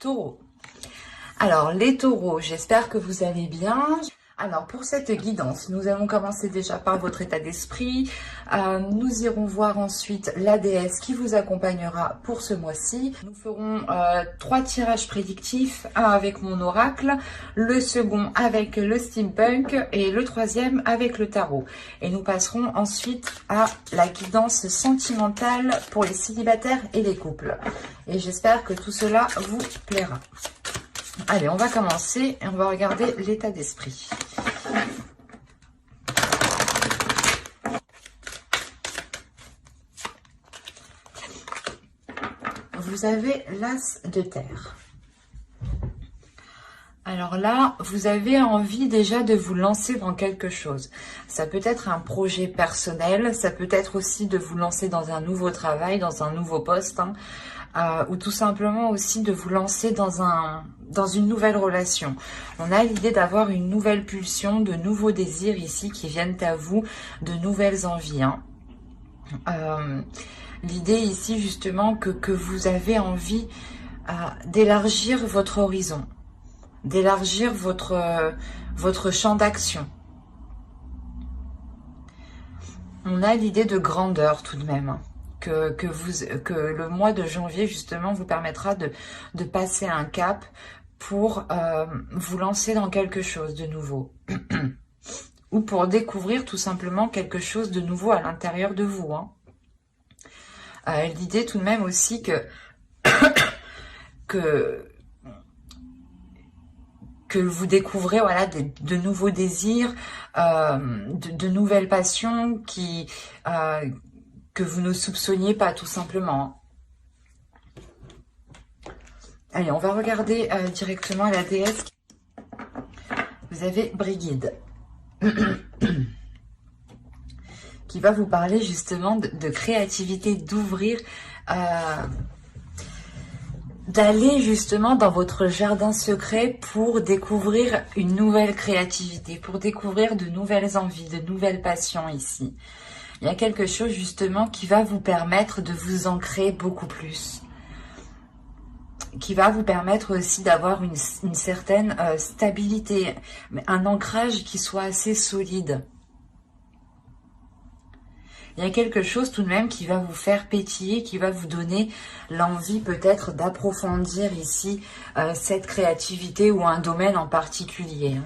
Taureau. Alors, les taureaux, j'espère que vous allez bien. Alors, pour cette guidance, nous allons commencer déjà par votre état d'esprit. Nous irons voir ensuite la déesse qui vous accompagnera pour ce mois-ci. Nous ferons 3 tirages prédictifs, un avec mon oracle, le second avec le steampunk et le troisième avec le tarot. Et nous passerons ensuite à la guidance sentimentale pour les célibataires et les couples. Et j'espère que tout cela vous plaira. Allez, on va commencer et on va regarder l'état d'esprit. Vous avez l'as de terre. Alors là, vous avez envie déjà de vous lancer dans quelque chose. Ça peut être un projet personnel, ça peut être aussi de vous lancer dans un nouveau travail, dans un nouveau poste, ou tout simplement aussi de vous lancer dans une nouvelle relation. On a l'idée d'avoir une nouvelle pulsion, de nouveaux désirs ici qui viennent à vous, de nouvelles envies. L'idée ici justement que vous avez envie d'élargir votre horizon, d'élargir votre champ d'action. On a l'idée de grandeur tout de même, que le mois de janvier justement vous permettra de passer un cap pour vous lancer dans quelque chose de nouveau. Ou pour découvrir tout simplement quelque chose de nouveau à l'intérieur de vous. L'idée tout de même aussi que vous découvrez voilà, de nouveaux désirs, de nouvelles passions que vous ne soupçonniez pas tout simplement. Allez, on va regarder directement la déesse. Vous avez Brigide. Qui va vous parler justement de créativité, d'ouvrir, d'aller justement dans votre jardin secret pour découvrir une nouvelle créativité, pour découvrir de nouvelles envies, de nouvelles passions ici. Il y a quelque chose justement qui va vous permettre de vous ancrer beaucoup plus, qui va vous permettre aussi d'avoir une certaine stabilité, un ancrage qui soit assez solide. Il y a quelque chose tout de même qui va vous faire pétiller, qui va vous donner l'envie peut-être d'approfondir ici cette créativité ou un domaine en particulier.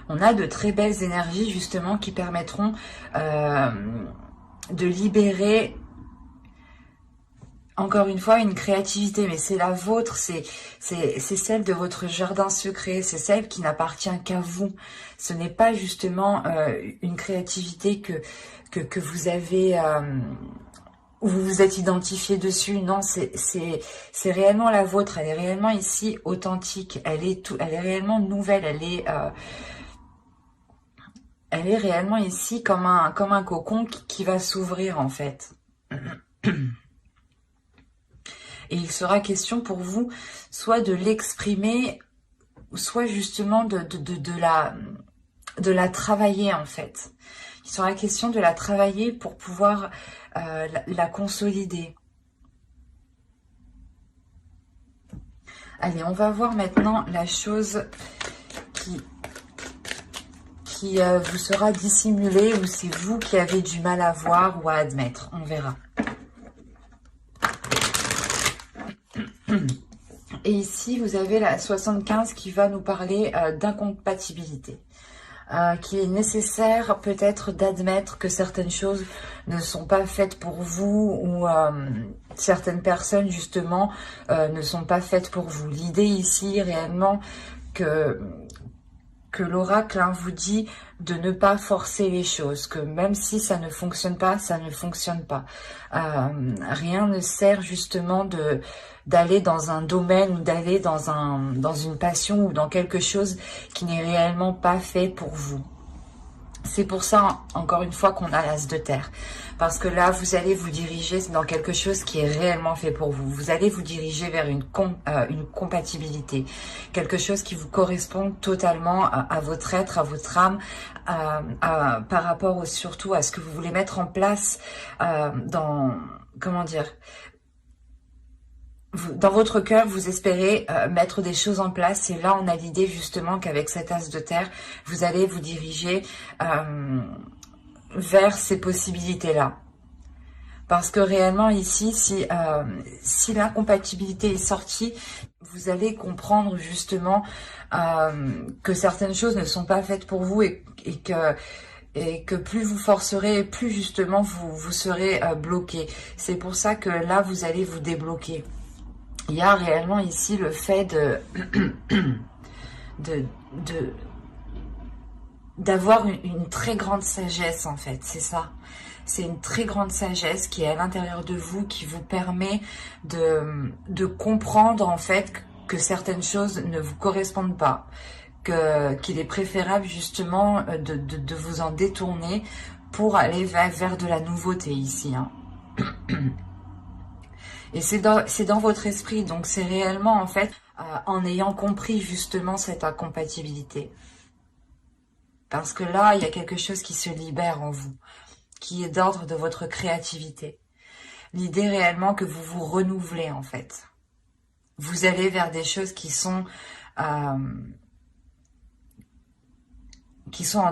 On a de très belles énergies justement qui permettront de libérer encore une fois une créativité, mais c'est la vôtre, c'est celle de votre jardin secret, c'est celle qui n'appartient qu'à vous. Ce n'est pas justement une créativité que vous avez, où vous vous êtes identifié dessus. Non, c'est réellement la vôtre, elle est réellement ici authentique, elle est réellement nouvelle, elle est réellement ici comme un cocon qui va s'ouvrir en fait. Et il sera question pour vous soit de l'exprimer, soit justement de la travailler en fait. Il sera question de la travailler pour pouvoir la consolider. Allez, on va voir maintenant la chose qui vous sera dissimulée ou c'est vous qui avez du mal à voir ou à admettre. On verra. Et ici, vous avez la 75 qui va nous parler d'incompatibilité. Qu'il est nécessaire peut-être d'admettre que certaines choses ne sont pas faites pour vous ou certaines personnes justement ne sont pas faites pour vous. L'idée ici réellement que l'oracle vous dit de ne pas forcer les choses, que même si ça ne fonctionne pas, ça ne fonctionne pas. Rien ne sert justement d'aller dans un domaine ou d'aller dans une passion ou dans quelque chose qui n'est réellement pas fait pour vous. C'est pour ça, encore une fois, qu'on a l'as de terre. Parce que là, vous allez vous diriger dans quelque chose qui est réellement fait pour vous. Vous allez vous diriger vers une compatibilité. Quelque chose qui vous correspond totalement à votre être, à votre âme, par rapport surtout à ce que vous voulez mettre en place comment dire, dans votre cœur, vous espérez mettre des choses en place. Et là, on a l'idée justement qu'avec cet as de terre, vous allez vous diriger vers ces possibilités-là. Parce que réellement ici, si l'incompatibilité est sortie, vous allez comprendre justement que certaines choses ne sont pas faites pour vous et que plus vous forcerez, plus justement vous serez bloqué. C'est pour ça que là, vous allez vous débloquer. Il y a réellement ici le fait d'avoir une très grande sagesse en fait, c'est ça. C'est une très grande sagesse qui est à l'intérieur de vous, qui vous permet de comprendre en fait que certaines choses ne vous correspondent pas, qu'il est préférable justement de vous en détourner pour aller vers de la nouveauté ici. Hein. Et c'est dans votre esprit, donc c'est réellement en fait en ayant compris justement cette incompatibilité. Parce que là, il y a quelque chose qui se libère en vous, qui est d'ordre de votre créativité. L'idée réellement que vous vous renouvelez en fait. Vous allez vers des choses qui sont en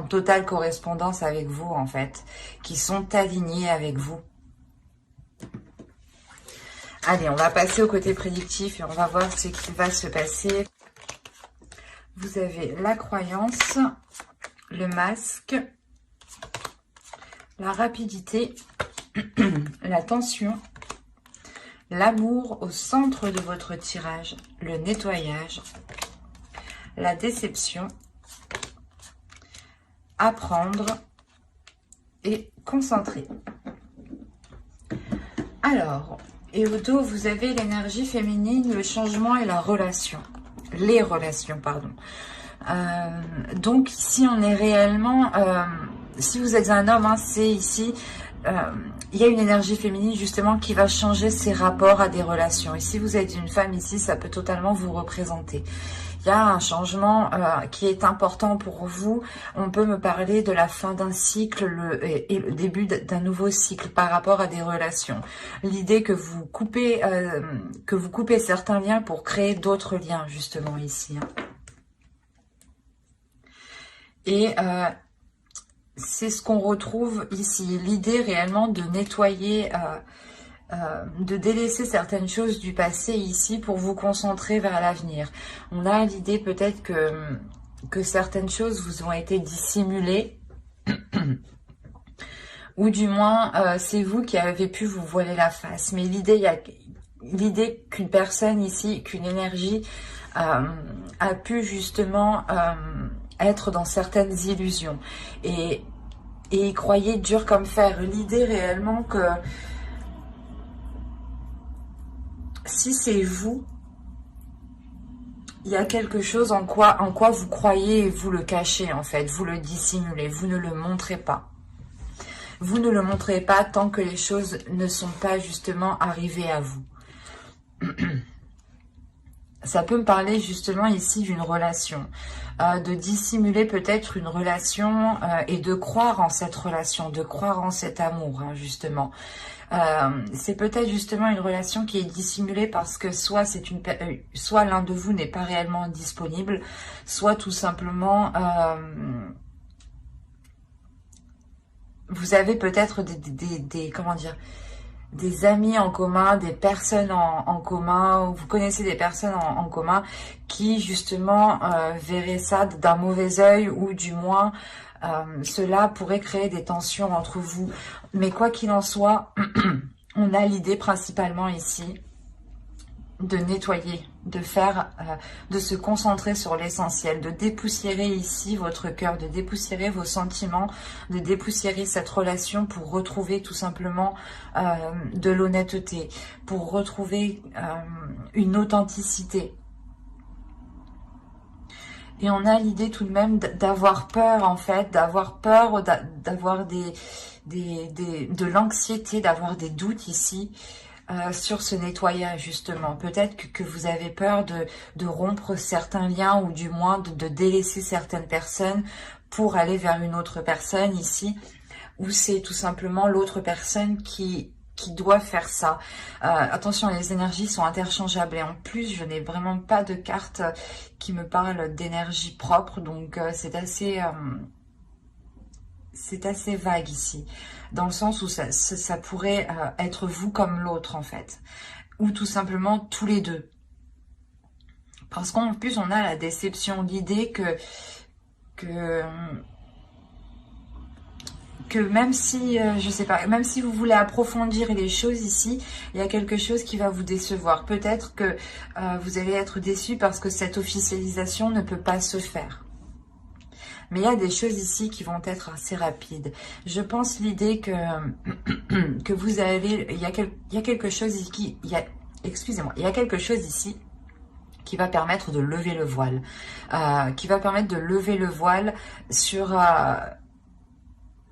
totale correspondance avec vous en fait, qui sont alignées avec vous. Allez, on va passer au côté prédictif et on va voir ce qui va se passer. Vous avez la croyance, le masque, la rapidité, la tension, l'amour au centre de votre tirage, le nettoyage, la déception, apprendre et concentrer. Alors, et au dos, vous avez l'énergie féminine, le changement et la relation. Les relations, pardon. Donc ici, on est réellement... si vous êtes un homme, hein, c'est ici... il y a une énergie féminine justement qui va changer ses rapports à des relations. Et si vous êtes une femme ici, ça peut totalement vous représenter. Il y a un changement qui est important pour vous. On peut me parler de la fin d'un cycle et le début d'un nouveau cycle par rapport à des relations. L'idée que vous coupez certains liens pour créer d'autres liens justement ici. Hein. Et c'est ce qu'on retrouve ici. L'idée réellement de nettoyer, de délaisser certaines choses du passé ici pour vous concentrer vers l'avenir. On a l'idée peut-être que certaines choses vous ont été dissimulées. Ou du moins, c'est vous qui avez pu vous voiler la face. Mais l'idée qu'une personne ici, qu'une énergie a pu justement... être dans certaines illusions et y croyez dur comme fer. L'idée réellement que si c'est vous, il y a quelque chose en quoi vous croyez et vous le cachez en fait, vous le dissimulez, vous ne le montrez pas. Vous ne le montrez pas tant que les choses ne sont pas justement arrivées à vous. Ça peut me parler justement ici d'une relation, de dissimuler peut-être une relation et de croire en cette relation, de croire en cet amour, hein, justement. C'est peut-être justement une relation qui est dissimulée parce que soit l'un de vous n'est pas réellement disponible, soit tout simplement vous avez peut-être comment dire, des amis en commun, des personnes en commun, vous connaissez des personnes en commun qui justement verraient ça d'un mauvais œil ou du moins cela pourrait créer des tensions entre vous. Mais quoi qu'il en soit, on a l'idée principalement ici de nettoyer, de se concentrer sur l'essentiel, de dépoussiérer ici votre cœur, de dépoussiérer vos sentiments, de dépoussiérer cette relation pour retrouver tout simplement de l'honnêteté, pour retrouver une authenticité. Et on a l'idée tout de même d'avoir peur en fait, d'avoir peur, d'avoir de l'anxiété, d'avoir des doutes ici. Sur ce nettoyage justement, peut-être que vous avez peur de rompre certains liens ou du moins de délaisser certaines personnes pour aller vers une autre personne ici, ou c'est tout simplement l'autre personne qui qui doit faire ça. Attention, les énergies sont interchangeables et en plus, je n'ai vraiment pas de carte qui me parle d'énergie propre, donc c'est assez vague ici, dans le sens où ça pourrait être vous comme l'autre en fait, ou tout simplement tous les deux. Parce qu'en plus, on a la déception, l'idée que même si, je sais pas, même si vous voulez approfondir les choses ici, il y a quelque chose qui va vous décevoir. Peut-être que vous allez être déçu parce que cette officialisation ne peut pas se faire. Mais il y a des choses ici qui vont être assez rapides. Je pense l'idée que vous allez, il y a quelque chose ici, excusez-moi, il y a quelque chose ici qui va permettre de lever le voile,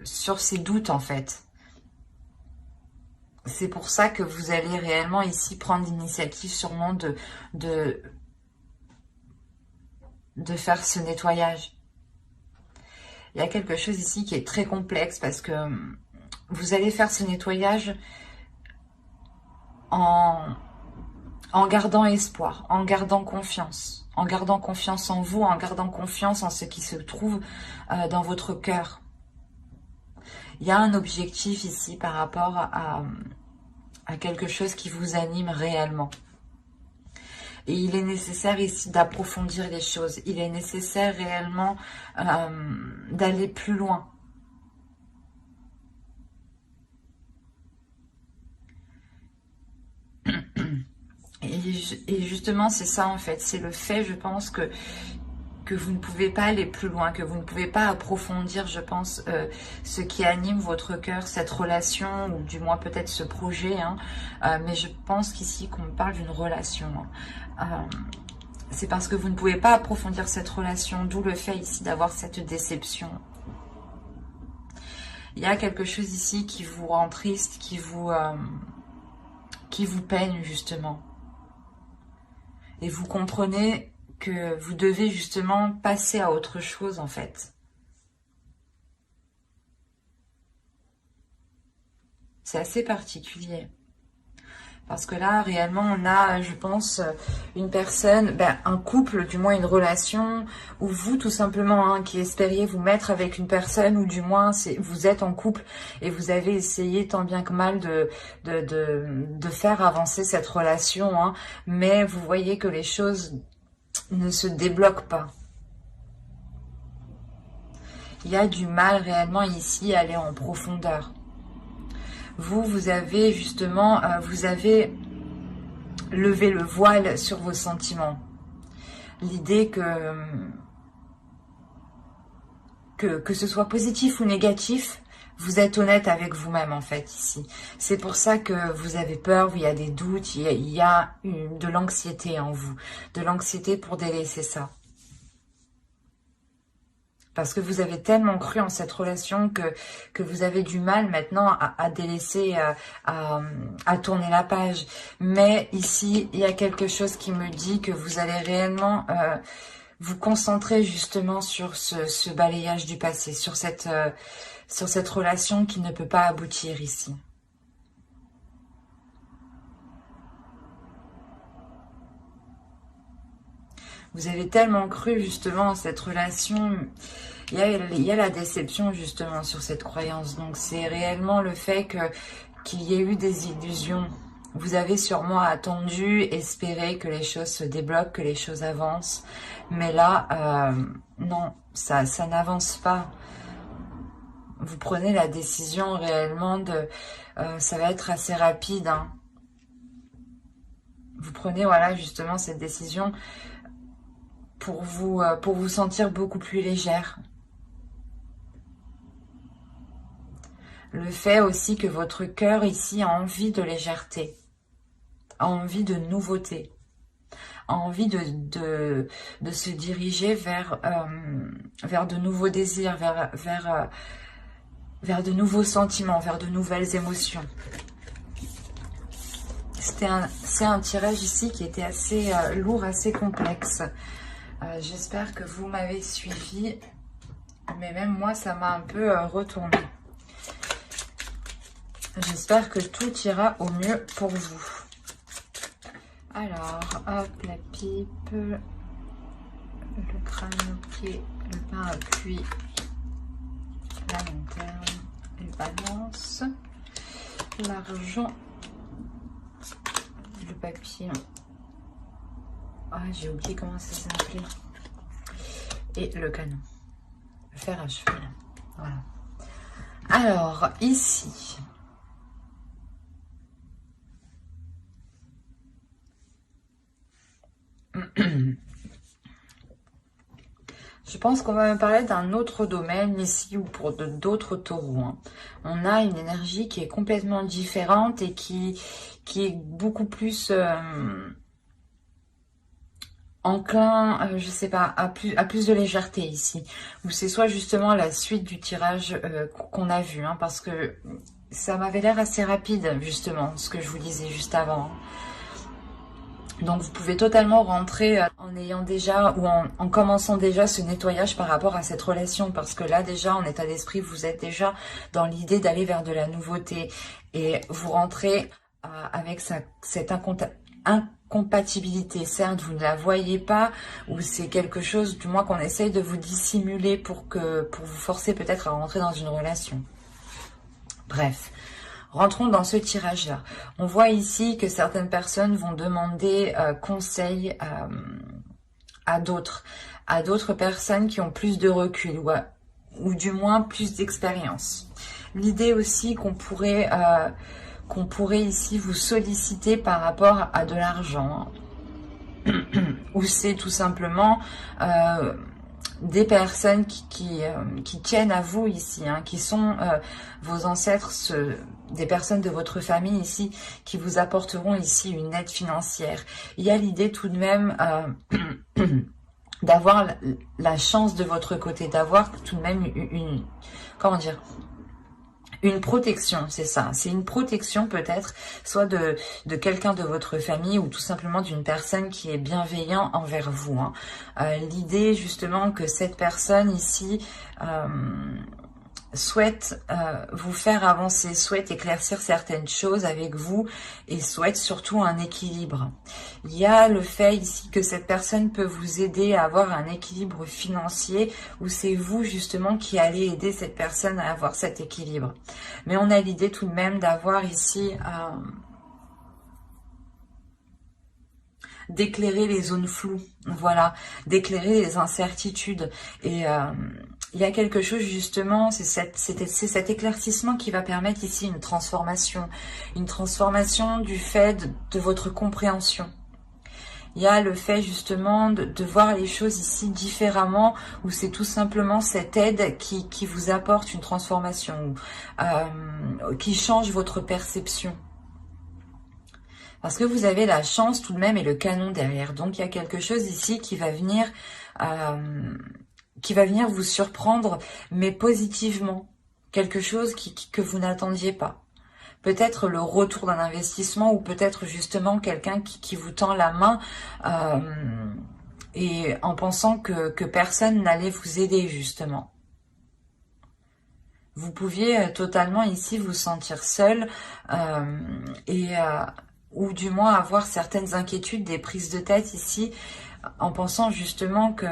sur ces doutes en fait. C'est pour ça que vous allez réellement ici prendre l'initiative sûrement de faire ce nettoyage. Il y a quelque chose ici qui est très complexe parce que vous allez faire ce nettoyage en gardant espoir, en gardant confiance en vous, en gardant confiance en ce qui se trouve dans votre cœur. Il y a un objectif ici par rapport à quelque chose qui vous anime réellement. Et il est nécessaire ici d'approfondir les choses. Il est nécessaire réellement d'aller plus loin. Et justement, c'est ça en fait. C'est le fait, je pense, que vous ne pouvez pas aller plus loin, que vous ne pouvez pas approfondir, je pense, ce qui anime votre cœur, cette relation, ou du moins peut-être ce projet. Hein. Mais je pense qu'ici, qu'on parle d'une relation. Hein. C'est parce que vous ne pouvez pas approfondir cette relation, d'où le fait ici d'avoir cette déception. Il y a quelque chose ici qui vous rend triste, qui vous peine justement. Et vous comprenez que vous devez justement passer à autre chose en fait. C'est assez particulier. Parce que là, réellement, on a, je pense, une personne, un couple, du moins une relation, ou vous, tout simplement, hein, qui espériez vous mettre avec une personne, ou du moins, vous êtes en couple, et vous avez essayé tant bien que mal de faire avancer cette relation, hein, mais vous voyez que les choses ne se débloquent pas. Il y a du mal réellement ici à aller en profondeur. Vous avez justement, vous avez levé le voile sur vos sentiments. L'idée que ce soit positif ou négatif, vous êtes honnête avec vous-même en fait ici. C'est pour ça que vous avez peur, il y a des doutes, il y a de l'anxiété en vous. De l'anxiété pour délaisser ça. Parce que vous avez tellement cru en cette relation que vous avez du mal maintenant à délaisser, à tourner la page. Mais ici, il y a quelque chose qui me dit que vous allez réellement vous concentrer justement sur ce balayage du passé, sur cette relation qui ne peut pas aboutir ici. Vous avez tellement cru justement en cette relation. Il y a la déception justement sur cette croyance. Donc c'est réellement le fait qu'il y ait eu des illusions. Vous avez sûrement attendu, espéré que les choses se débloquent, que les choses avancent. Mais là, non, ça n'avance pas. Vous prenez la décision réellement ça va être assez rapide. Hein. Vous prenez, voilà, justement cette décision pour vous sentir beaucoup plus légère. Le fait aussi que votre cœur ici a envie de légèreté, a envie de nouveauté, a envie de se diriger vers de nouveaux désirs, vers de nouveaux sentiments, vers de nouvelles émotions. C'est un tirage ici qui était assez lourd, assez complexe. J'espère que vous m'avez suivi, mais même moi, ça m'a un peu retourné. J'espère que tout ira au mieux pour vous. Alors, hop, la pipe, le crâne au pied, le parapluie, la lanterne, les balances, l'argent, le papillon. Ah, j'ai oublié comment ça s'appelait. Et le canon. Le fer à cheval. Voilà. Alors, ici. Je pense qu'on va me parler d'un autre domaine ici ou pour d'autres taureaux. Hein. On a une énergie qui est complètement différente et qui est beaucoup plus enclin, je sais pas, à plus de légèreté ici. Ou c'est soit justement la suite du tirage qu'on a vu, hein, parce que ça m'avait l'air assez rapide justement, ce que je vous disais juste avant. Donc vous pouvez totalement rentrer en ayant déjà ou en commençant déjà ce nettoyage par rapport à cette relation, parce que là déjà en état d'esprit vous êtes déjà dans l'idée d'aller vers de la nouveauté et vous rentrez avec cette incompatibilité. Certes vous ne la voyez pas ou c'est quelque chose du moins qu'on essaye de vous dissimuler pour vous forcer peut-être à rentrer dans une relation. Bref. Rentrons dans ce tirage-là. On voit ici que certaines personnes vont demander conseil à d'autres personnes qui ont plus de recul ou du moins plus d'expérience. L'idée aussi qu'on pourrait ici vous solliciter par rapport à de l'argent. Ou c'est tout simplement des personnes qui tiennent à vous ici, hein, qui sont vos ancêtres, des personnes de votre famille ici, qui vous apporteront ici une aide financière. Il y a l'idée tout de même d'avoir la chance de votre côté, d'avoir tout de même comment dire, une protection, c'est ça. C'est une protection peut-être, soit de quelqu'un de votre famille ou tout simplement d'une personne qui est bienveillant envers vous. Hein. L'idée justement que cette personne ici souhaite vous faire avancer, souhaite éclaircir certaines choses avec vous et souhaite surtout un équilibre. Il y a le fait ici que cette personne peut vous aider à avoir un équilibre financier ou c'est vous justement qui allez aider cette personne à avoir cet équilibre. Mais on a l'idée tout de même d'avoir ici d'éclairer les zones floues, voilà, d'éclairer les incertitudes et il y a quelque chose justement, c'est cet éclaircissement qui va permettre ici une transformation du fait de votre compréhension. Il y a le fait justement de voir les choses ici différemment, où c'est tout simplement cette aide qui vous apporte une transformation, qui change votre perception. Parce que vous avez la chance tout de même et le canon derrière. Donc il y a quelque chose ici qui va venir vous surprendre, mais positivement. Quelque chose que vous n'attendiez pas. Peut-être le retour d'un investissement ou peut-être justement quelqu'un qui vous tend la main et en pensant que personne n'allait vous aider justement. Vous pouviez totalement ici vous sentir seul ou du moins avoir certaines inquiétudes, des prises de tête ici en pensant justement que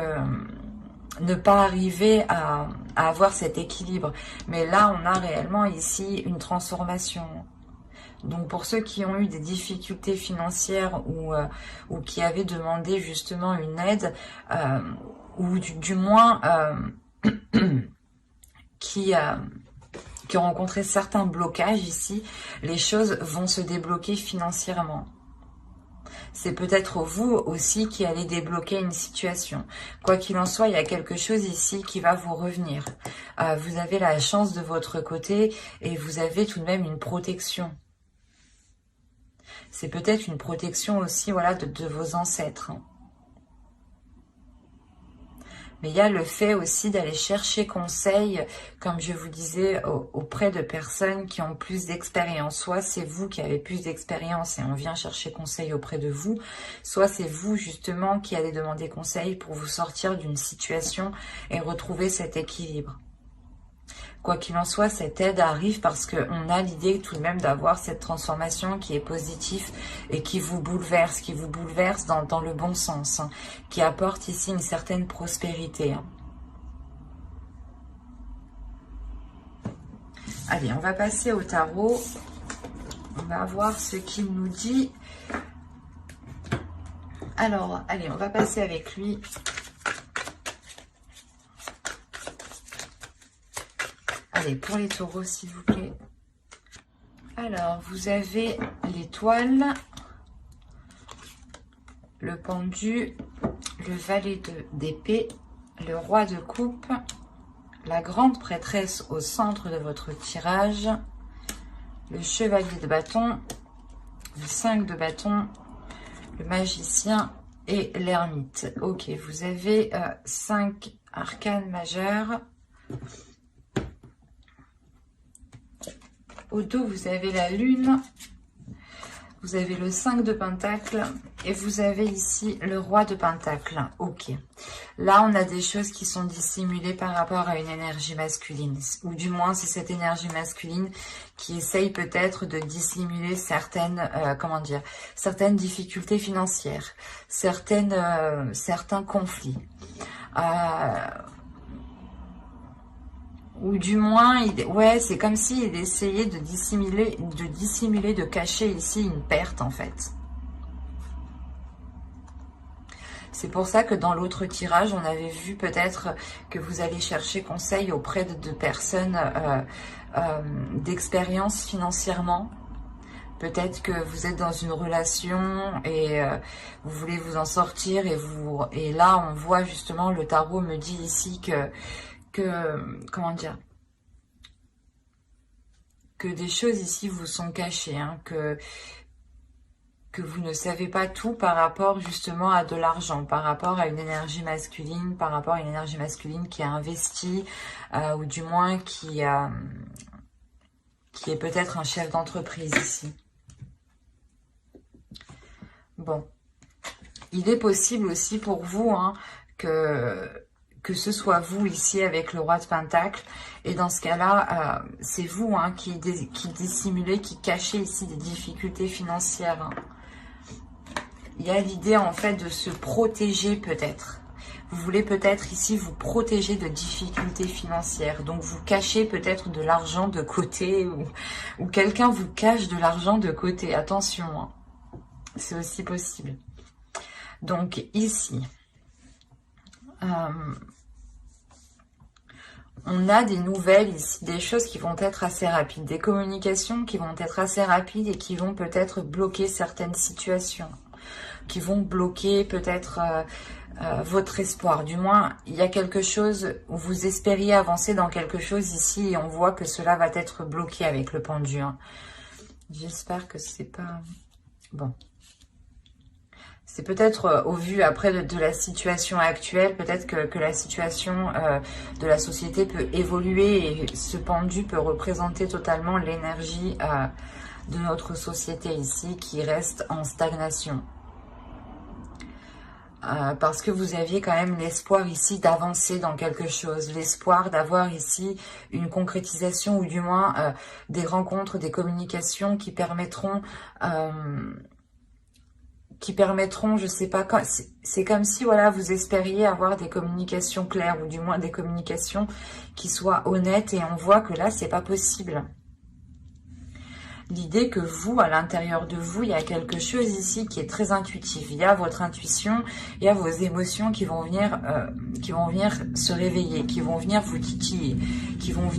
ne pas arriver à avoir cet équilibre. Mais là, on a réellement ici une transformation. Donc, pour ceux qui ont eu des difficultés financières ou qui avaient demandé justement une aide, ou du moins qui ont rencontré certains blocages ici, les choses vont se débloquer financièrement. C'est peut-être vous aussi qui allez débloquer une situation. Quoi qu'il en soit, il y a quelque chose ici qui va vous revenir. Vous avez la chance de votre côté et vous avez tout de même une protection. C'est peut-être une protection aussi, voilà, de vos ancêtres. Mais il y a le fait aussi d'aller chercher conseil, comme je vous disais, auprès de personnes qui ont plus d'expérience. Soit c'est vous qui avez plus d'expérience et on vient chercher conseil auprès de vous, soit c'est vous justement qui allez demander conseil pour vous sortir d'une situation et retrouver cet équilibre. Quoi qu'il en soit, cette aide arrive parce qu'on a l'idée tout de même d'avoir cette transformation qui est positive et qui vous bouleverse dans le bon sens, hein, qui apporte ici une certaine prospérité. Hein. Allez, on va passer au tarot. On va voir ce qu'il nous dit. Alors, allez, on va passer avec lui. Allez, pour les taureaux, s'il vous plaît. Alors, vous avez l'étoile, le pendu, le valet d'épée, le roi de coupe, la grande prêtresse au centre de votre tirage, le chevalier de bâton, le 5 de bâton, le magicien et l'ermite. Ok, vous avez 5 arcanes majeures. Au dos, vous avez la lune, vous avez le 5 de pentacle et vous avez ici le roi de pentacle. Ok, là on a des choses qui sont dissimulées par rapport à une énergie masculine, ou du moins c'est cette énergie masculine qui essaye peut-être de dissimuler certaines, certaines difficultés financières, certains conflits. Ou du moins, ouais, c'est comme s'il essayait de dissimuler, de cacher ici une perte en fait. C'est pour ça que dans l'autre tirage, on avait vu peut-être que vous allez chercher conseil auprès de personnes d'expérience financièrement. Peut-être que vous êtes dans une relation et vous voulez vous en sortir et là, on voit justement, le tarot me dit ici que des choses ici vous sont cachées, hein, que vous ne savez pas tout par rapport justement à de l'argent, par rapport à une énergie masculine, qui a investi, ou du moins qui est peut-être un chef d'entreprise ici. Bon, il est possible aussi pour vous, hein, que ce soit vous ici avec le roi de pentacle. Et dans ce cas-là, c'est vous, hein, qui dissimulez, qui cachez ici des difficultés financières. Hein. Il y a l'idée en fait de se protéger peut-être. Vous voulez peut-être ici vous protéger de difficultés financières. Donc vous cachez peut-être de l'argent de côté ou quelqu'un vous cache de l'argent de côté. Attention, hein. C'est aussi possible. Donc ici... on a des nouvelles ici, des choses qui vont être assez rapides, des communications qui vont être assez rapides et qui vont peut-être bloquer certaines situations, qui vont bloquer peut-être votre espoir. Du moins, il y a quelque chose où vous espériez avancer dans quelque chose ici et on voit que cela va être bloqué avec le pendu. Hein. J'espère que c'est pas... Bon. C'est peut-être au vu après de la situation actuelle, peut-être que la situation de la société peut évoluer et ce pendu peut représenter totalement l'énergie de notre société ici qui reste en stagnation. Parce que vous aviez quand même l'espoir ici d'avancer dans quelque chose, l'espoir d'avoir ici une concrétisation ou du moins des rencontres, des communications qui permettront... je sais pas, c'est comme si voilà vous espériez avoir des communications claires ou du moins des communications qui soient honnêtes et on voit que là c'est pas possible. L'idée que vous, à l'intérieur de vous, il y a quelque chose ici qui est très intuitif. Il y a votre intuition, il y a vos émotions qui vont venir se réveiller, qui vont venir vous titiller, qui vont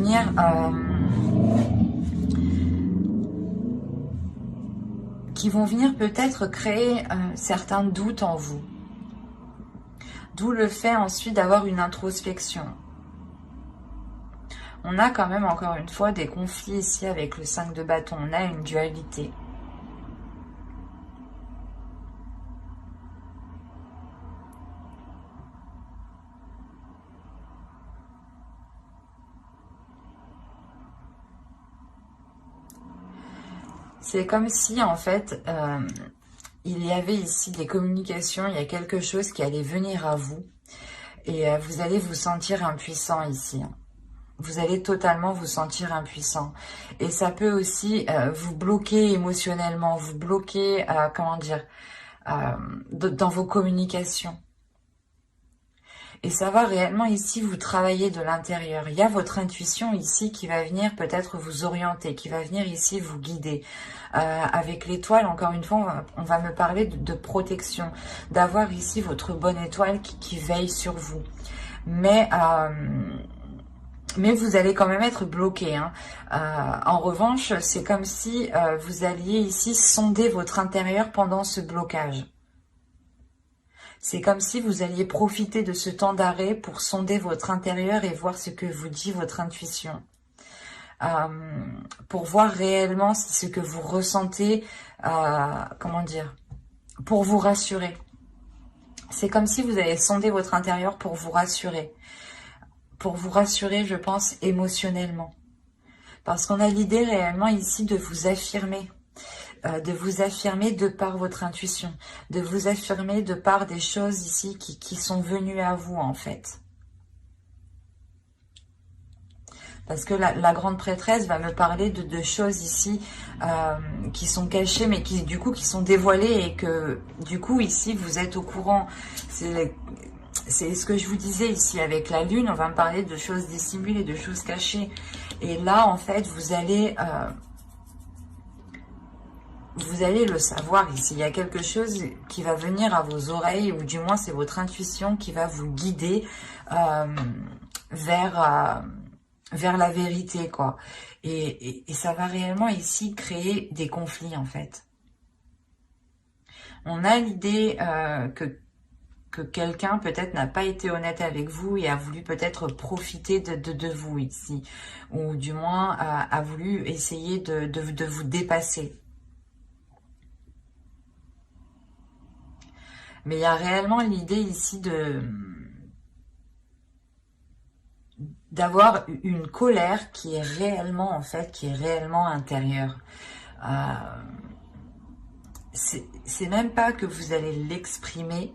venir peut-être créer certains doutes en vous. D'où le fait ensuite d'avoir une introspection. On a quand même encore une fois des conflits ici avec le 5 de bâton. On a une dualité. C'est comme si en fait il y avait ici des communications, il y a quelque chose qui allait venir à vous et vous allez vous sentir impuissant ici. Vous allez totalement vous sentir impuissant. Et ça peut aussi vous bloquer émotionnellement, vous bloquer, comment dire, dans vos communications. Et ça va réellement ici vous travailler de l'intérieur. Il y a votre intuition ici qui va venir peut-être vous orienter, qui va venir ici vous guider. Avec l'étoile, encore une fois, on va me parler de protection, d'avoir ici votre bonne étoile qui veille sur vous. Mais vous allez quand même être bloqué. Hein. En revanche, c'est comme si vous alliez ici sonder votre intérieur pendant ce blocage. C'est comme si vous alliez profiter de ce temps d'arrêt pour sonder votre intérieur et voir ce que vous dit votre intuition. Pour voir réellement ce que vous ressentez, comment dire, pour vous rassurer. C'est comme si vous allez sonder votre intérieur pour vous rassurer. Pour vous rassurer, je pense, émotionnellement. Parce qu'on a l'idée réellement ici de vous affirmer. De vous affirmer de par votre intuition, de vous affirmer de par des choses ici qui sont venues à vous en fait. Parce que la grande prêtresse va me parler de choses ici qui sont cachées, mais qui du coup qui sont dévoilées et que du coup ici vous êtes au courant. C'est ce que je vous disais ici avec la lune, on va me parler de choses dissimulées, de choses cachées. Et là en fait vous allez le savoir ici. Il y a quelque chose qui va venir à vos oreilles, ou du moins c'est votre intuition qui va vous guider vers la vérité, quoi. Et ça va réellement ici créer des conflits, en fait. On a l'idée que quelqu'un peut-être n'a pas été honnête avec vous et a voulu peut-être profiter de vous ici. Ou du moins a voulu essayer de vous dépasser. Mais il y a réellement l'idée ici d'avoir une colère qui est réellement, en fait, qui est réellement intérieure. C'est même pas que vous allez l'exprimer,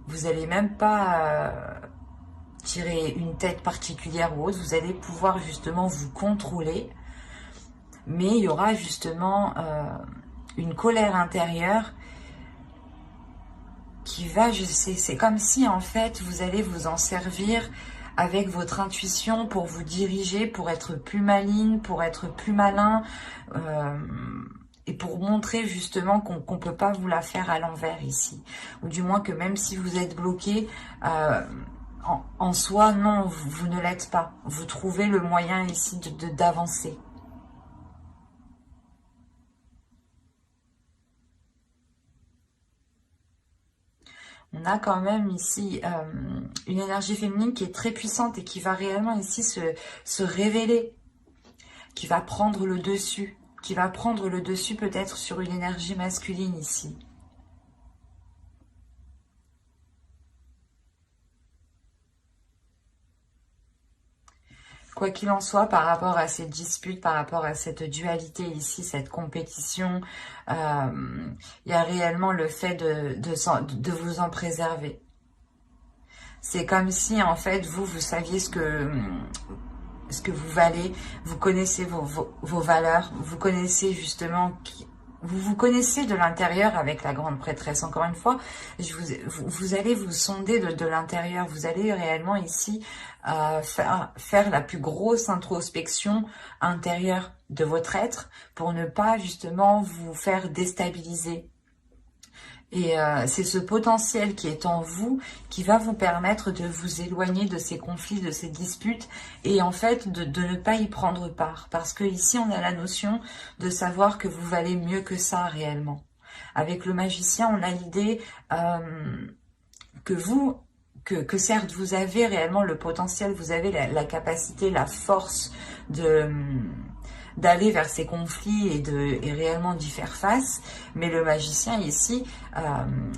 vous allez même pas tirer une tête particulière ou autre, vous allez pouvoir justement vous contrôler, mais il y aura justement une colère intérieure qui va, c'est comme si en fait vous allez vous en servir avec votre intuition pour vous diriger, pour être plus maligne, pour être plus malin, et pour montrer justement qu'on ne peut pas vous la faire à l'envers ici. Ou du moins que même si vous êtes bloqué, en soi, non, vous ne l'êtes pas. Vous trouvez le moyen ici d'avancer. On a quand même ici une énergie féminine qui est très puissante et qui va réellement ici se révéler, qui va prendre le dessus, peut-être sur une énergie masculine ici. Quoi qu'il en soit, par rapport à ces disputes, par rapport à cette dualité ici, cette compétition, il y a réellement le fait de vous en préserver. C'est comme si, en fait, vous saviez ce que vous valez, vous connaissez vos valeurs, vous connaissez justement... Vous connaissez de l'intérieur avec la grande prêtresse. Encore une fois, vous allez vous sonder de l'intérieur. Vous allez réellement ici faire la plus grosse introspection intérieure de votre être pour ne pas justement vous faire déstabiliser. Et c'est ce potentiel qui est en vous qui va vous permettre de vous éloigner de ces conflits, de ces disputes et en fait de ne pas y prendre part. Parce que ici on a la notion de savoir que vous valez mieux que ça réellement. Avec le magicien on a l'idée que certes vous avez réellement le potentiel, vous avez la capacité, la force d'aller vers ces conflits et réellement d'y faire face, mais le magicien ici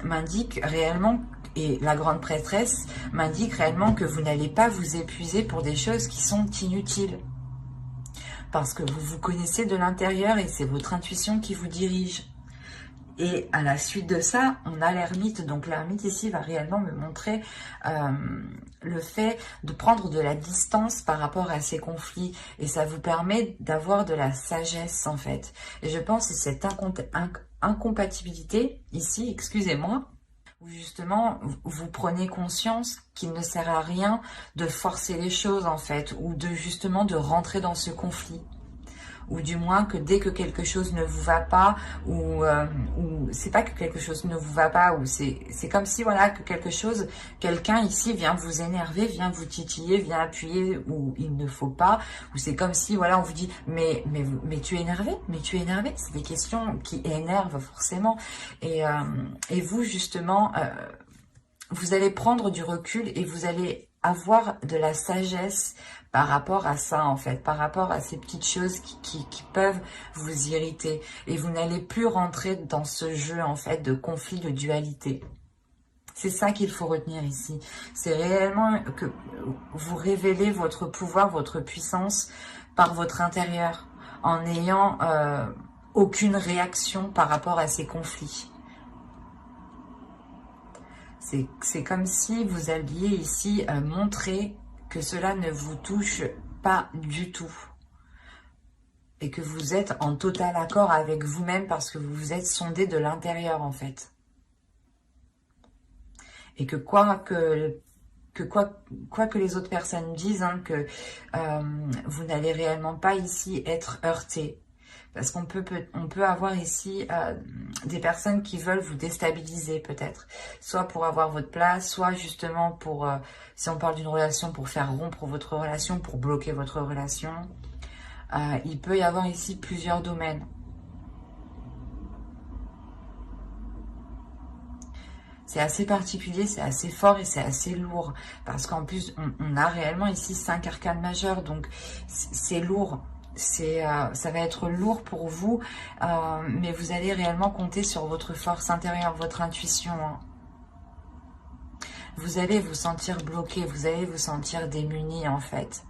m'indique réellement, et la grande prêtresse m'indique réellement que vous n'allez pas vous épuiser pour des choses qui sont inutiles, parce que vous vous connaissez de l'intérieur et c'est votre intuition qui vous dirige. Et à la suite de ça, on a l'ermite. Donc l'ermite ici va réellement me montrer le fait de prendre de la distance par rapport à ces conflits. Et ça vous permet d'avoir de la sagesse en fait. Et je pense que cette incompatibilité ici, excusez-moi, où justement vous prenez conscience qu'il ne sert à rien de forcer les choses en fait, ou de justement de rentrer dans ce conflit. Ou du moins que dès que quelque chose ne vous va pas, ou c'est pas que quelque chose ne vous va pas, ou c'est comme si voilà que quelqu'un ici vient vous énerver, vient vous titiller, vient appuyer où il ne faut pas, ou c'est comme si voilà on vous dit mais tu es énervé, c'est des questions qui énervent forcément, et vous justement vous allez prendre du recul et vous allez avoir de la sagesse par rapport à ça en fait, par rapport à ces petites choses qui peuvent vous irriter. Et vous n'allez plus rentrer dans ce jeu en fait de conflit, de dualité. C'est ça qu'il faut retenir ici. C'est réellement que vous révélez votre pouvoir, votre puissance par votre intérieur, en n'ayant aucune réaction par rapport à ces conflits. C'est comme si vous alliez ici montrer que cela ne vous touche pas du tout. Et que vous êtes en total accord avec vous-même parce que vous vous êtes sondé de l'intérieur en fait. Et que quoi que les autres personnes disent, hein, que vous n'allez réellement pas ici être heurté. Parce qu'on peut avoir ici des personnes qui veulent vous déstabiliser peut-être. Soit pour avoir votre place, soit justement pour, si on parle d'une relation, pour faire rompre votre relation, pour bloquer votre relation. Il peut y avoir ici plusieurs domaines. C'est assez particulier, c'est assez fort et c'est assez lourd. Parce qu'en plus, on a réellement ici 5 arcanes majeures. Donc, c'est lourd. Ça va être lourd pour vous, mais vous allez réellement compter sur votre force intérieure, votre intuition. Hein. Vous allez vous sentir bloqué, vous allez vous sentir démuni en fait.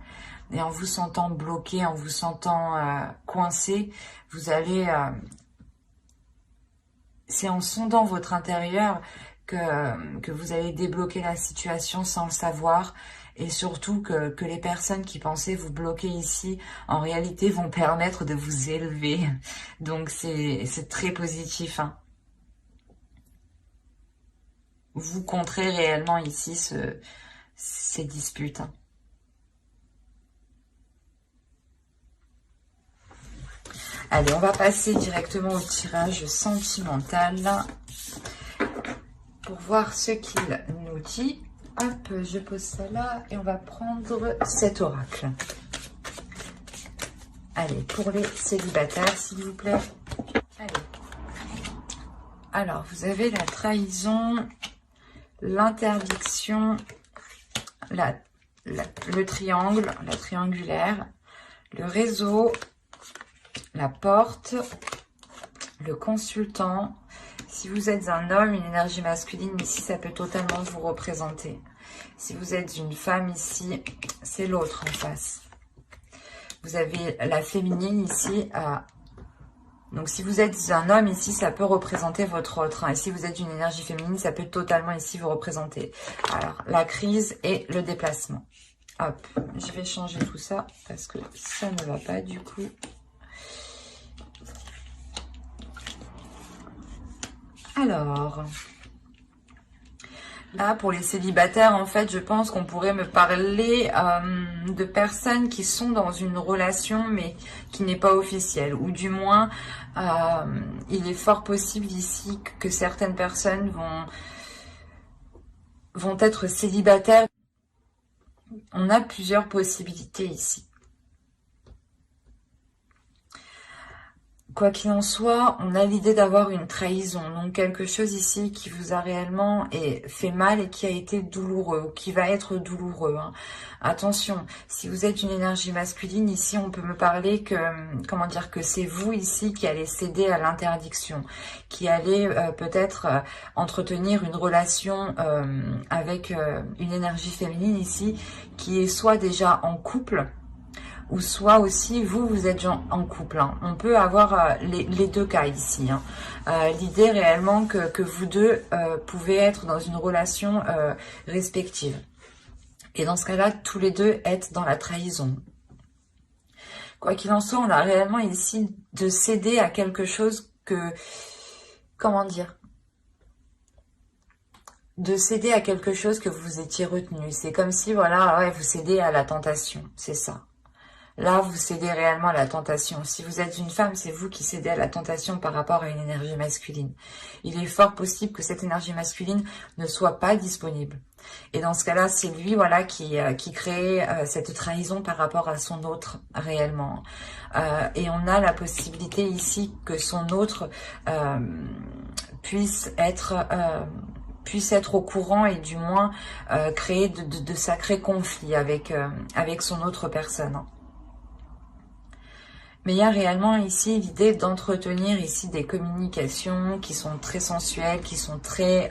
Et en vous sentant bloqué, en vous sentant coincé, vous allez... c'est en sondant votre intérieur que vous allez débloquer la situation sans le savoir. Et surtout que les personnes qui pensaient vous bloquer ici, en réalité, vont permettre de vous élever. Donc, c'est très positif. Hein. Vous contrez réellement ici ces disputes. Hein. Allez, on va passer directement au tirage sentimental pour voir ce qu'il nous dit. Hop, je pose ça là et on va prendre cet oracle. Allez, pour les célibataires, s'il vous plaît. Allez. Alors, vous avez la trahison, l'interdiction, le triangle, la triangulaire, le réseau, la porte, le consultant. Si vous êtes un homme, une énergie masculine, ici, ça peut totalement vous représenter. Si vous êtes une femme, ici, c'est l'autre en face. Vous avez la féminine ici. Donc, si vous êtes un homme, ici, ça peut représenter votre autre. Hein. Et si vous êtes une énergie féminine, ça peut totalement ici vous représenter. Alors, la crise et le déplacement. Hop, je vais changer tout ça parce que ça ne va pas du coup. Alors, là, pour les célibataires, en fait, je pense qu'on pourrait me parler de personnes qui sont dans une relation, mais qui n'est pas officielle. Ou du moins, il est fort possible ici que certaines personnes vont être célibataires. On a plusieurs possibilités ici. Quoi qu'il en soit, on a l'idée d'avoir une trahison, donc quelque chose ici qui vous a réellement fait mal et qui a été douloureux, qui va être douloureux. Hein. Attention, si vous êtes une énergie masculine, ici on peut me parler que, comment dire, que c'est vous ici qui allez céder à l'interdiction, qui allez peut-être entretenir une relation avec une énergie féminine ici, qui est soit déjà en couple, ou soit aussi vous êtes en couple. Hein. On peut avoir les deux cas ici. Hein. L'idée réellement que vous deux pouvez être dans une relation respective. Et dans ce cas-là, tous les deux être dans la trahison. Quoi qu'il en soit, on a réellement ici de céder à quelque chose que... Comment dire ? De céder à quelque chose que vous étiez retenu. C'est comme si, voilà, ouais, vous cédez à la tentation. C'est ça. Là, vous cédez réellement à la tentation. Si vous êtes une femme, c'est vous qui cédez à la tentation par rapport à une énergie masculine. Il est fort possible que cette énergie masculine ne soit pas disponible. Et dans ce cas-là, c'est lui, voilà, qui crée cette trahison par rapport à son autre, réellement. Et on a la possibilité ici que son autre puisse être au courant et du moins créer de sacrés conflits avec son autre personne. Mais il y a réellement ici l'idée d'entretenir ici des communications qui sont très sensuelles, qui sont très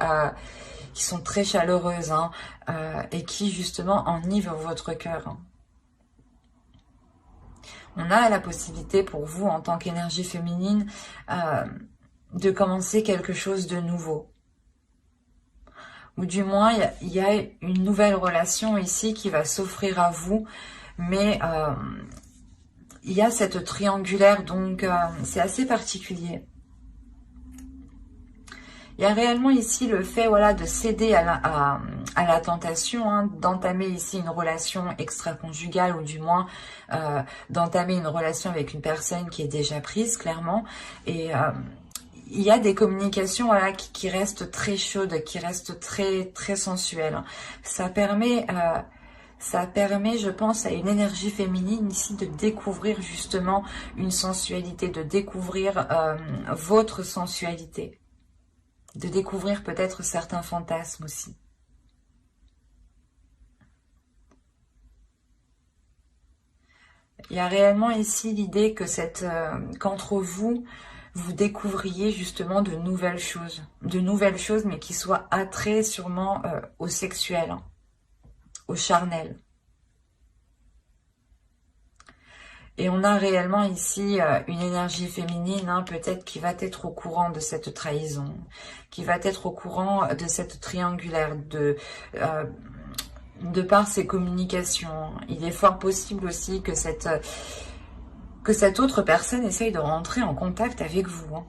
chaleureuses, hein, et qui justement enivrent votre cœur. Hein. On a la possibilité pour vous, en tant qu'énergie féminine, de commencer quelque chose de nouveau. Ou du moins, il y a une nouvelle relation ici qui va s'offrir à vous, mais... il y a cette triangulaire, donc c'est assez particulier. Il y a réellement ici le fait, voilà, de céder à la tentation, hein, d'entamer ici une relation extra-conjugale ou du moins d'entamer une relation avec une personne qui est déjà prise, clairement. Et il y a des communications, voilà, qui restent très chaudes, qui restent très sensuelles. Ça permet, je pense, à une énergie féminine ici de découvrir justement une sensualité, de découvrir votre sensualité, de découvrir peut-être certains fantasmes aussi. Il y a réellement ici l'idée que qu'entre vous, vous découvriez justement de nouvelles choses, mais qui soient attraits sûrement au sexuel, hein, au charnel. Et on a réellement ici une énergie féminine, hein, peut-être qui va être au courant de cette trahison, qui va être au courant de cette triangulaire, de par ses communications. Il est fort possible aussi que cette autre personne essaye de rentrer en contact avec vous. Hein.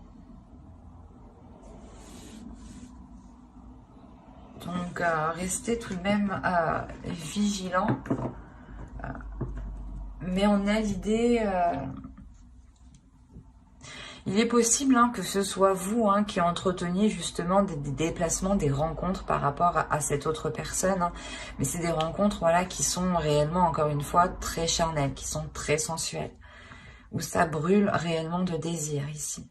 Donc, restez tout de même vigilant. Mais on a l'idée... il est possible, hein, que ce soit vous, hein, qui entreteniez justement des déplacements, des rencontres par rapport à cette autre personne. Hein. Mais c'est des rencontres, voilà, qui sont réellement, encore une fois, très charnelles, qui sont très sensuelles. Où ça brûle réellement de désir ici.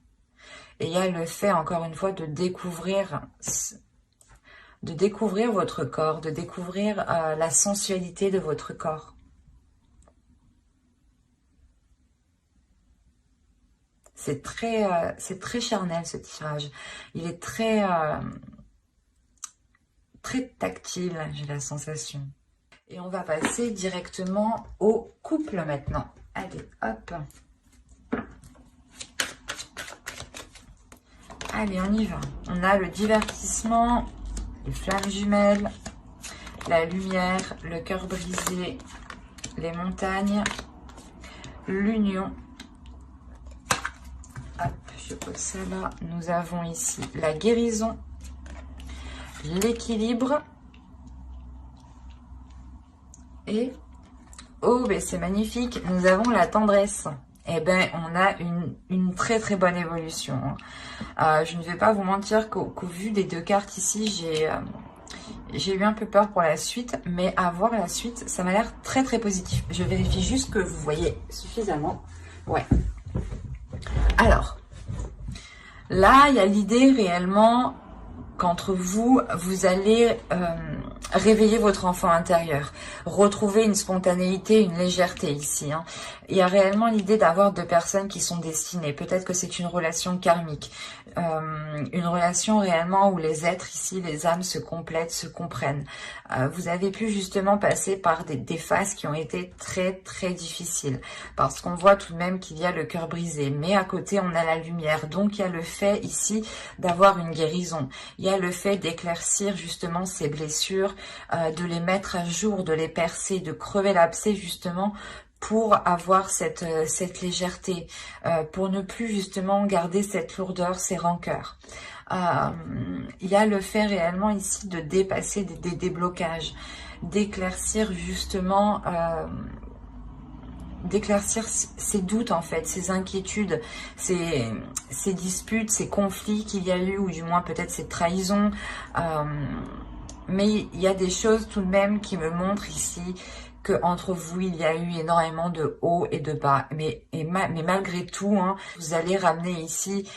Et il y a le fait, encore une fois, de découvrir votre corps, de découvrir la sensualité de votre corps. C'est très charnel, ce tirage. Il est très tactile, j'ai la sensation. Et on va passer directement au couple maintenant. Allez, hop. Allez, on y va. On a le divertissement, les flammes jumelles, la lumière, le cœur brisé, les montagnes, l'union. Hop, je pose ça là. Nous avons ici la guérison, l'équilibre et, oh, ben c'est magnifique, nous avons la tendresse. Eh ben, on a une très bonne évolution. Je ne vais pas vous mentir qu'au vu des deux cartes ici, j'ai eu un peu peur pour la suite, mais à voir la suite, ça m'a l'air très positif. Je vérifie juste que vous voyez suffisamment. Ouais. Alors, là, il y a l'idée réellement qu'entre vous, vous allez réveiller votre enfant intérieur, retrouver une spontanéité, une légèreté ici. Hein. Il y a réellement l'idée d'avoir deux personnes qui sont destinées. Peut-être que c'est une relation karmique, une relation réellement où les êtres ici, les âmes se complètent, se comprennent. Vous avez pu justement passer par des phases qui ont été très très difficiles, parce qu'on voit tout de même qu'il y a le cœur brisé, mais à côté on a la lumière. Donc il y a le fait ici d'avoir une guérison, il y a le fait d'éclaircir justement ces blessures, de les mettre à jour, de les percer, de crever l'abcès justement pour avoir cette légèreté, pour ne plus justement garder cette lourdeur, ces rancœurs. Il y a le fait réellement ici de dépasser des blocages, d'éclaircir justement, d'éclaircir ces doutes en fait, ces inquiétudes, ces disputes, ces conflits qu'il y a eu, ou du moins peut-être ces trahisons. Mais il y a des choses tout de même qui me montrent ici que entre vous, il y a eu énormément de hauts et de bas. Mais malgré tout, hein, vous allez ramener ici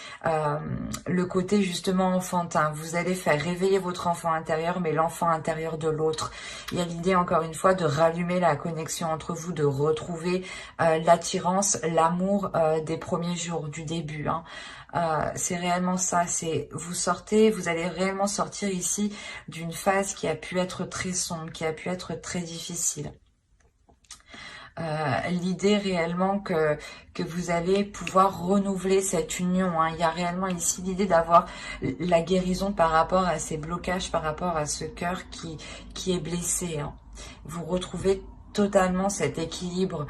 le côté justement enfantin. Vous allez faire réveiller votre enfant intérieur, mais l'enfant intérieur de l'autre. Il y a l'idée, encore une fois, de rallumer la connexion entre vous, de retrouver l'attirance, l'amour des premiers jours, du début. Hein. C'est réellement ça, c'est vous sortez, vous allez réellement sortir ici d'une phase qui a pu être très sombre, qui a pu être très difficile. L'idée réellement que vous allez pouvoir renouveler cette union. Hein. Il y a réellement ici l'idée d'avoir la guérison par rapport à ces blocages, par rapport à ce cœur qui est blessé. Hein. Vous retrouvez totalement cet équilibre.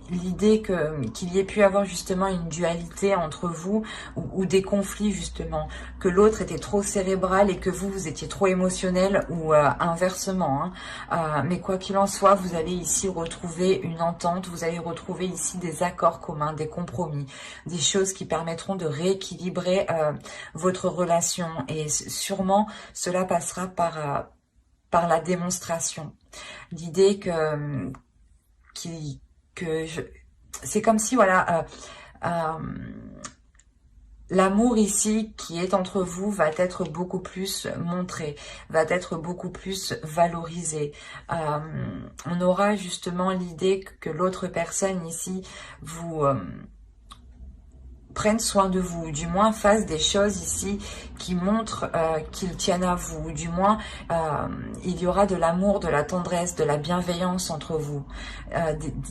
L'idée qu'il y ait pu avoir justement une dualité entre vous, ou des conflits justement, que l'autre était trop cérébral et que vous étiez trop émotionnel, ou inversement. Hein. Mais quoi qu'il en soit, vous allez ici retrouver une entente, vous allez retrouver ici des accords communs, des compromis, des choses qui permettront de rééquilibrer votre relation. Et sûrement, cela passera par la démonstration. L'idée c'est comme si, voilà, l'amour ici qui est entre vous va être beaucoup plus montré, va être beaucoup plus valorisé. On aura justement l'idée que l'autre personne ici vous prenne soin de vous, du moins fasse des choses ici qui montrent qu'ils tiennent à vous, du moins il y aura de l'amour, de la tendresse, de la bienveillance entre vous,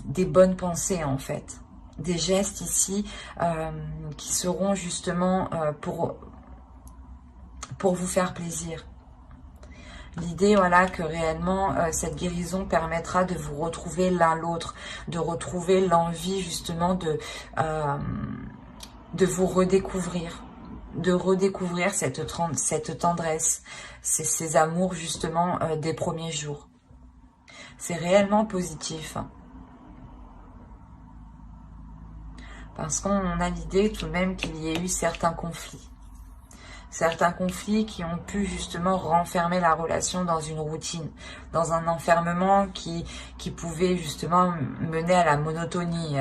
des bonnes pensées en fait, des gestes ici qui seront justement pour vous faire plaisir. L'idée, voilà, que réellement, cette guérison permettra de vous retrouver l'un l'autre, de retrouver l'envie justement de vous redécouvrir, de redécouvrir cette tendresse, ces amours justement des premiers jours. C'est réellement positif. Parce qu'on a l'idée tout de même qu'il y ait eu certains conflits. Certains conflits qui ont pu justement renfermer la relation dans une routine, dans un enfermement qui pouvait justement mener à la monotonie,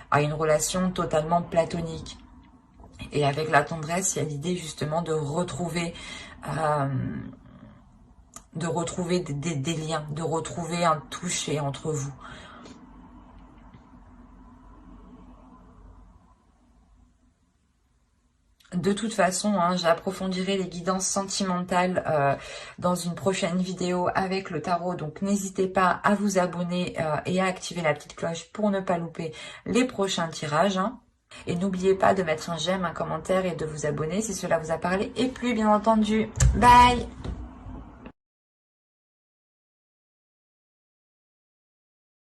à une relation totalement platonique. Et avec la tendresse, il y a l'idée justement de retrouver des liens, de retrouver un toucher entre vous. De toute façon, hein, j'approfondirai les guidances sentimentales dans une prochaine vidéo avec le tarot. Donc, n'hésitez pas à vous abonner et à activer la petite cloche pour ne pas louper les prochains tirages. Hein. Et n'oubliez pas de mettre un j'aime, un commentaire et de vous abonner si cela vous a parlé et plu, bien entendu. Bye!